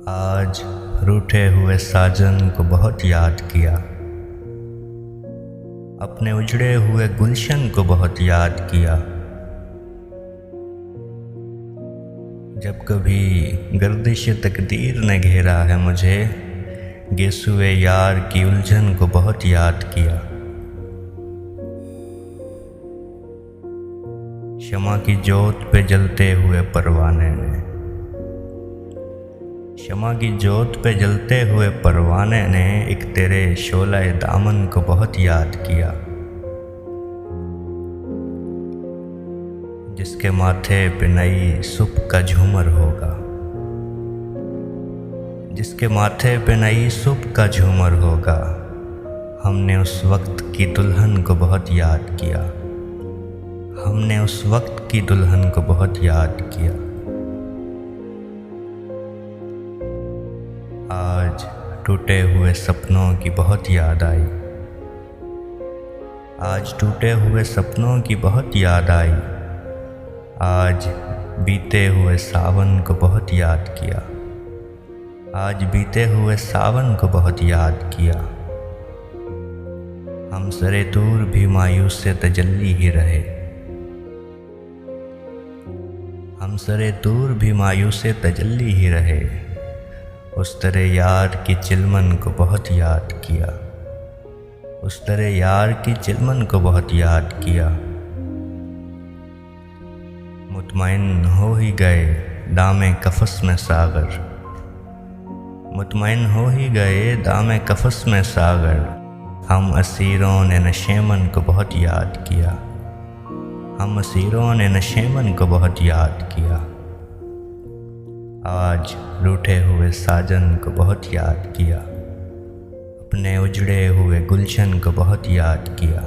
आज रूठे हुए साजन को बहुत याद किया, अपने उजड़े हुए गुलशन को बहुत याद किया। जब कभी गर्दिश तकदीर ने घेरा है मुझे, गेसुए यार की उलझन को बहुत याद किया। शमा की जोत पे जलते हुए परवाने ने, शमा की जोत पे जलते हुए परवाने ने एक तेरे शोलाए दामन को बहुत याद किया। जिसके माथे पे नई सुबह का झूमर होगा, जिसके माथे पे नई सुबह का झूमर होगा, हमने उस वक्त की दुल्हन को बहुत याद किया। हमने उस वक्त की दुल्हन को बहुत याद किया। आज टूटे हुए सपनों की बहुत याद आई, आज टूटे हुए सपनों की बहुत याद आई। आज बीते हुए सावन को बहुत याद किया, आज बीते हुए सावन को बहुत याद किया। हम सरे दूर भी मायूस से तजल्ली ही रहे, हम सरे दूर भी मायूस से तजल्ली ही रहे। उस तरह यार की चिलमन को बहुत याद किया, उस तरह यार की चिलमन को बहुत याद किया। मुतमईन हो ही गए दामे कफस में सागर, मुतमईन हो ही गए दामे कफस में सागर। हम असीरों ने नशेमन को बहुत याद किया, हम असीरों ने नशेमन को बहुत याद किया। आज रूठे हुए साजन को बहुत याद किया, अपने उजड़े हुए गुलशन को बहुत याद किया।